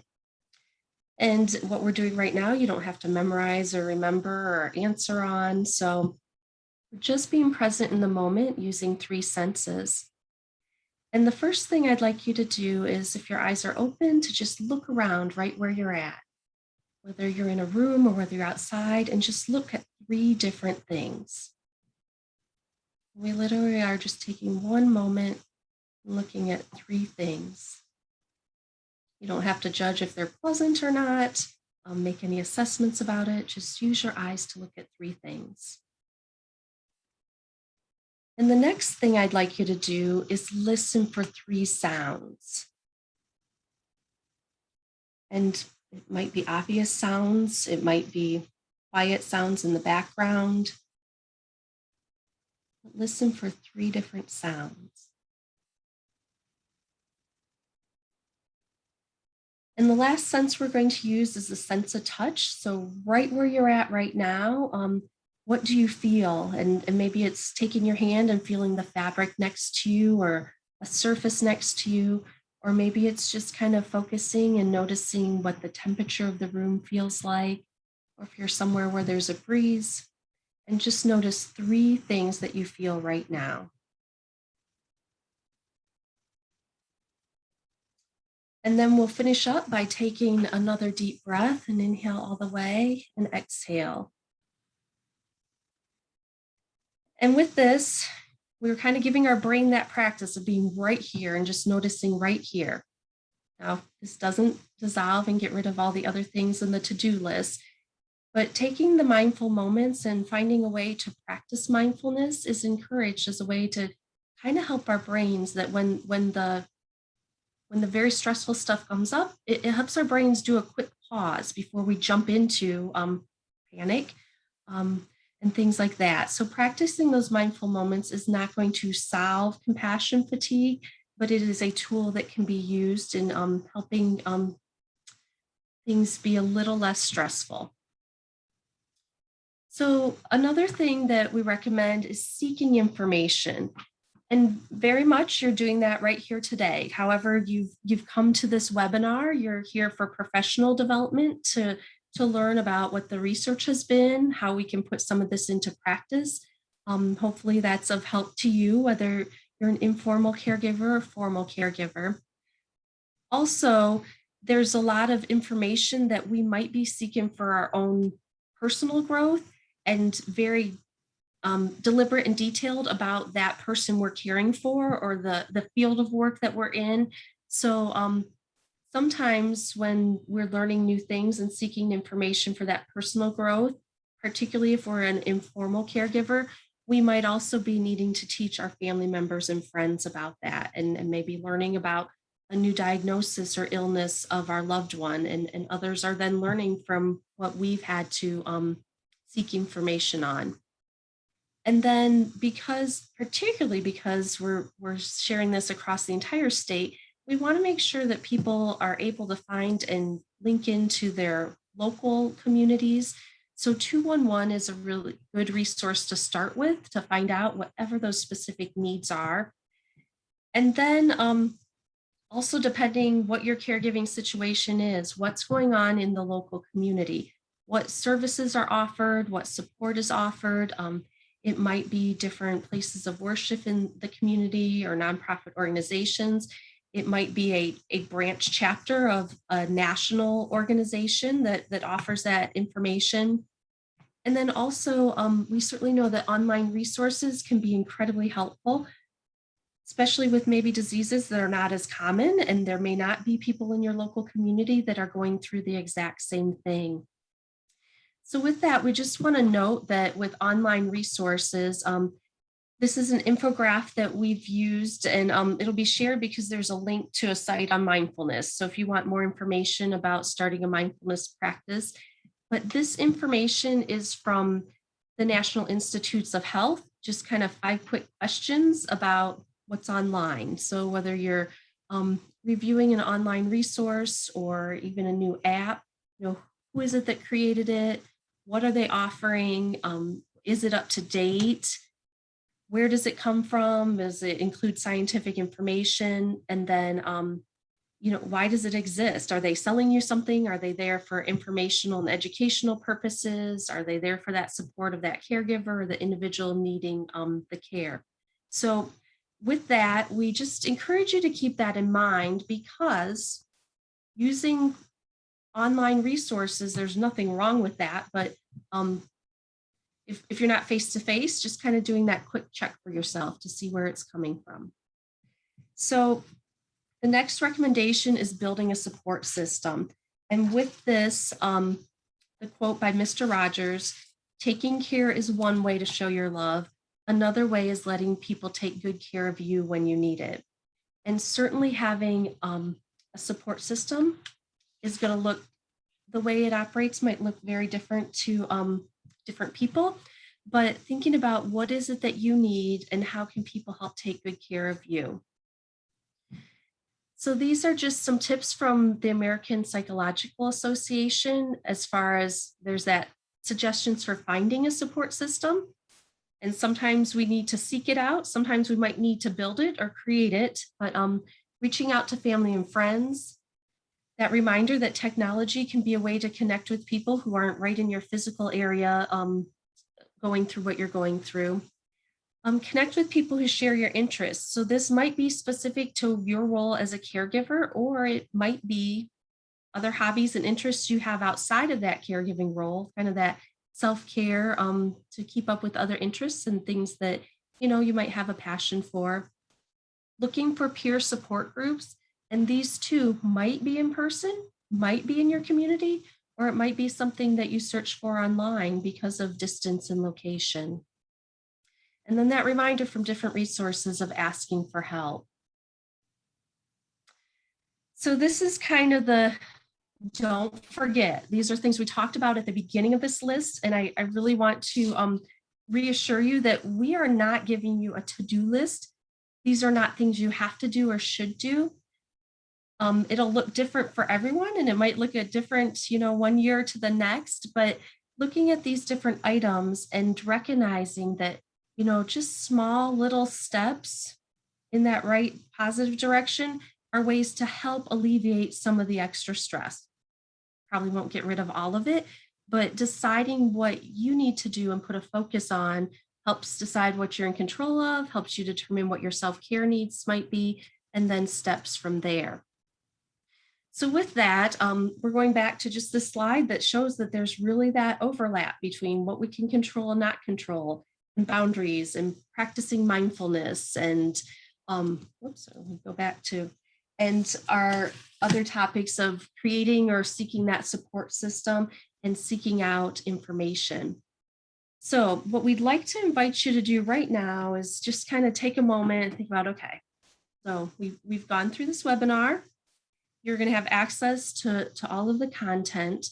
And what we're doing right now, you don't have to memorize or remember or answer on. So just being present in the moment using 3 senses. And the first thing I'd like you to do is, if your eyes are open, to just look around right where you're at, whether you're in a room or whether you're outside, and just look at 3 different things. We literally are just taking one moment and looking at 3 things. You don't have to judge if they're pleasant or not, make any assessments about it. Just use your eyes to look at 3 things. And the next thing I'd like you to do is listen for 3 sounds. And it might be obvious sounds, it might be quiet sounds in the background. But listen for 3 different sounds. And the last sense we're going to use is the sense of touch. So right where you're at right now, what do you feel? And maybe it's taking your hand and feeling the fabric next to you or a surface next to you, or maybe it's just kind of focusing and noticing what the temperature of the room feels like, or if you're somewhere where there's a breeze, and just notice 3 things that you feel right now. And then we'll finish up by taking another deep breath and inhale all the way and exhale. And with this, we're kind of giving our brain that practice of being right here and just noticing right here. Now, this doesn't dissolve and get rid of all the other things in the to-do list, but taking the mindful moments and finding a way to practice mindfulness is encouraged as a way to kind of help our brains, that when the very stressful stuff comes up, it helps our brains do a quick pause before we jump into panic. and things like that. So practicing those mindful moments is not going to solve compassion fatigue, but it is a tool that can be used in helping things be a little less stressful. So another thing that we recommend is seeking information. And very much you're doing that right here today. However, you've come to this webinar, you're here for professional development to learn about what the research has been, how we can put some of this into practice. Hopefully that's of help to you, whether you're an informal caregiver or formal caregiver. Also, there's a lot of information that we might be seeking for our own personal growth and very deliberate and detailed about that person we're caring for or the field of work that we're in. So sometimes when we're learning new things and seeking information for that personal growth, particularly if we're an informal caregiver, we might also be needing to teach our family members and friends about that and maybe learning about a new diagnosis or illness of our loved one. And others are then learning from what we've had to seek information on. And then particularly because we're sharing this across the entire state, we want to make sure that people are able to find and link into their local communities. So 211 is a really good resource to start with to find out whatever those specific needs are. And then also depending what your caregiving situation is, what's going on in the local community, what services are offered, what support is offered. It might be different places of worship in the community or nonprofit organizations. It might be a branch chapter of a national organization that offers that information. And then also, we certainly know that online resources can be incredibly helpful, especially with maybe diseases that are not as common, and there may not be people in your local community that are going through the exact same thing. So with that, we just want to note that with online resources, this is an infographic that we've used, and it'll be shared because there's a link to a site on mindfulness. So if you want more information about starting a mindfulness practice, but this information is from the National Institutes of Health, just kind of 5 quick questions about what's online. So whether you're reviewing an online resource or even a new app, who is it that created it? What are they offering? Is it up to date? Where does it come from? Does it include scientific information? And then, why does it exist? Are they selling you something? Are they there for informational and educational purposes? Are they there for that support of that caregiver or the individual needing the care? So with that, we just encourage you to keep that in mind, because using online resources, there's nothing wrong with that, but if you're not face-to-face, just kind of doing that quick check for yourself to see where it's coming from. So the next recommendation is building a support system. And with this, the quote by Mr. Rogers, "Taking care is one way to show your love. Another way is letting people take good care of you when you need it." And certainly having a support system is going to look, the way it operates might look very different to different people, but thinking about what is it that you need and how can people help take good care of you. So these are just some tips from the American Psychological Association, as far as there's that suggestions for finding a support system. And sometimes we need to seek it out. Sometimes we might need to build it or create it, but reaching out to family and friends, that reminder that technology can be a way to connect with people who aren't right in your physical area going through what you're going through. Connect with people who share your interests. So this might be specific to your role as a caregiver, or it might be other hobbies and interests you have outside of that caregiving role, kind of that self-care to keep up with other interests and things that you might have a passion for. Looking for peer support groups. And these too might be in person, might be in your community, or it might be something that you search for online because of distance and location. And then that reminder from different resources of asking for help. So this is kind of the don't forget, these are things we talked about at the beginning of this list. And I really want to reassure you that we are not giving you a to-do list. These are not things you have to do or should do. It'll look different for everyone, and it might look at different, one year to the next, but looking at these different items and recognizing that, just small little steps in that right positive direction are ways to help alleviate some of the extra stress. Probably won't get rid of all of it, but deciding what you need to do and put a focus on helps decide what you're in control of, helps you determine what your self-care needs might be, and then steps from there. So with that, we're going back to just this slide that shows that there's really that overlap between what we can control and not control, and boundaries, and practicing mindfulness, and whoops, let me go back to, and our other topics of creating or seeking that support system and seeking out information. So what we'd like to invite you to do right now is just kind of take a moment and think about, okay, so we've gone through this webinar. You're going to have access to all of the content.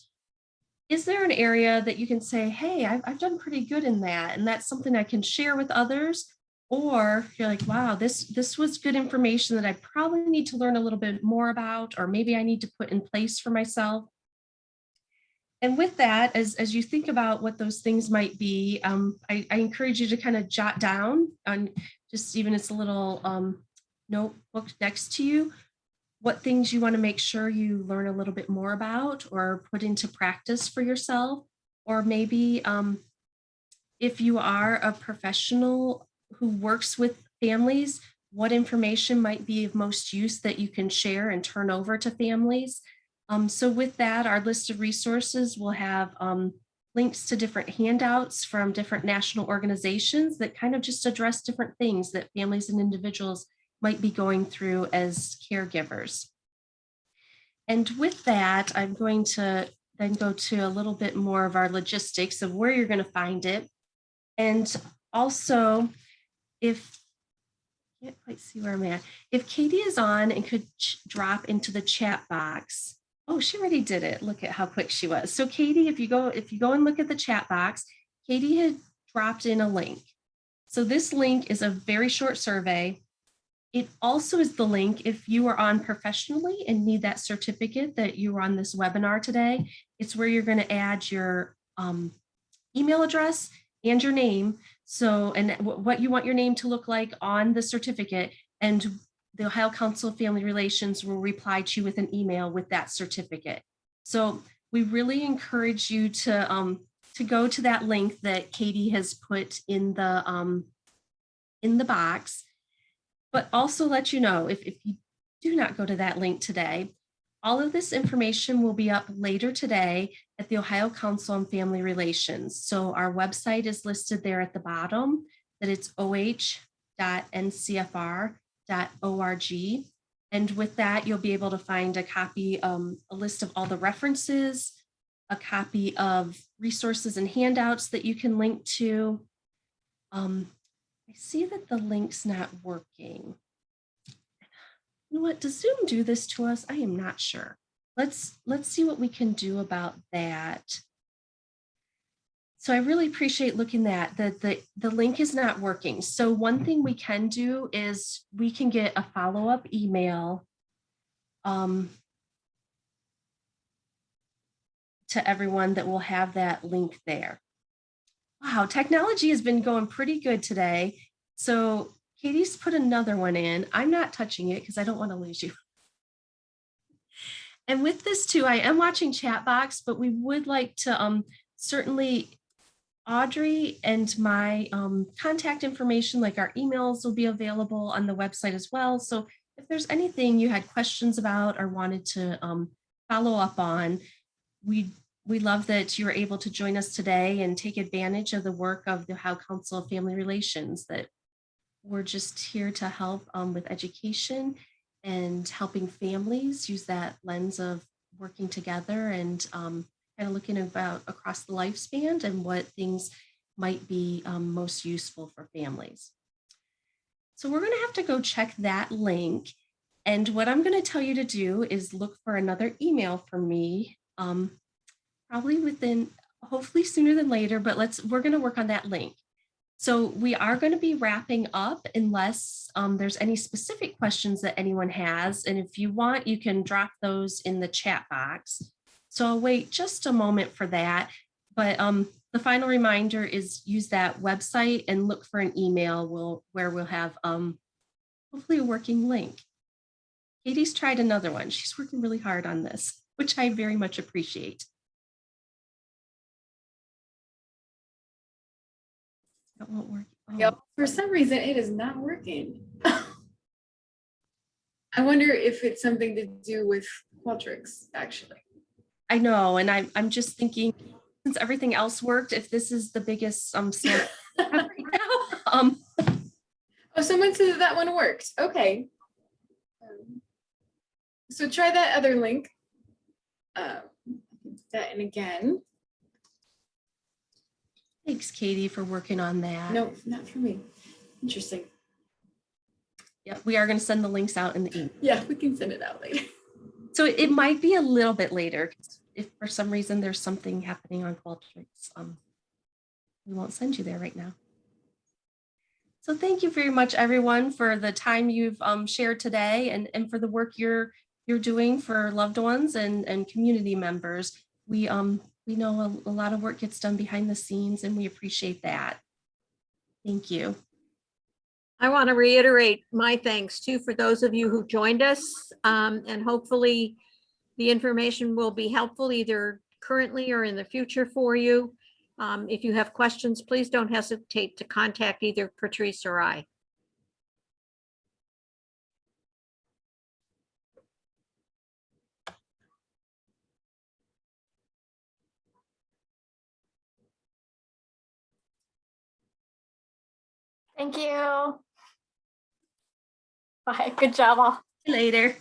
Is there an area that you can say, hey, I've done pretty good in that, and that's something I can share with others? Or you're like, wow, this was good information that I probably need to learn a little bit more about, or maybe I need to put in place for myself. And with that, as you think about what those things might be, I encourage you to kind of jot down on just even it's a little notebook next to you, what things you want to make sure you learn a little bit more about or put into practice for yourself. Or maybe if you are a professional who works with families, what information might be of most use that you can share and turn over to families. So with that, our list of resources will have links to different handouts from different national organizations that kind of just address different things that families and individuals might be going through as caregivers. And with that, I'm going to then go to a little bit more of our logistics of where you're going to find it. And also, if I can't quite see where I'm at, if Katie is on and could drop into the chat box. Oh, she already did it. Look at how quick she was. So Katie, if you go and look at the chat box, Katie had dropped in a link. So this link is a very short survey. It also is the link if you are on professionally and need that certificate that you were on this webinar today. It's where you're going to add your email address and your name. So, and what you want your name to look like on the certificate, and the Ohio Council of Family Relations will reply to you with an email with that certificate. So we really encourage you to go to that link that Katie has put in the box. But also let you know, if you do not go to that link today, all of this information will be up later today at the Ohio Council on Family Relations. So our website is listed there at the bottom, that it's oh.ncfr.org. And with that, you'll be able to find a copy, a list of all the references, a copy of resources and handouts that you can link to. I see that the link's not working. You know what? Does Zoom do this to us? I am not sure. Let's see what we can do about that. So I really appreciate looking at that the link is not working. So one thing we can do is we can get a follow-up email to everyone that will have that link there. Wow, technology has been going pretty good today. So Katie's put another one in. I'm not touching it because I don't want to lose you. And with this too, I am watching chat box, but we would like to certainly Audrey and my contact information, like our emails, will be available on the website as well. So if there's anything you had questions about or wanted to follow up on, we love that you were able to join us today and take advantage of the work of the Ohio Council of Family Relations, that we're just here to help with education and helping families use that lens of working together and kind of looking about across the lifespan and what things might be most useful for families. So we're going to have to go check that link. And what I'm going to tell you to do is look for another email from me, probably within, hopefully sooner than later, but we're going to work on that link. So we are going to be wrapping up unless there's any specific questions that anyone has. And if you want, you can drop those in the chat box. So I'll wait just a moment for that. But the final reminder is use that website and look for an email where we'll have hopefully a working link. Katie's tried another one. She's working really hard on this, which I very much appreciate. That won't work. Oh. Yep. For some reason, it is not working. I wonder if it's something to do with Qualtrics, actually. I know, and I'm just thinking, since everything else worked, if this is the biggest snap right now. Oh, someone said that one worked. Okay. So try that other link. That and again. Thanks, Katie, for working on that. No, not for me. Interesting. Yeah, we are going to send the links out in the email. Yeah, we can send it out later. So it might be a little bit later. If for some reason there's something happening on Qualtrics, we won't send you there right now. So thank you very much, everyone, for the time you've shared today and for the work you're doing for loved ones and community members. We know a lot of work gets done behind the scenes, and we appreciate that. Thank you. I want to reiterate my thanks too for those of you who joined us, and hopefully the information will be helpful either currently or in the future for you. If you have questions, please don't hesitate to contact either Patrice or I. Thank you. Bye. Good job all. See you later.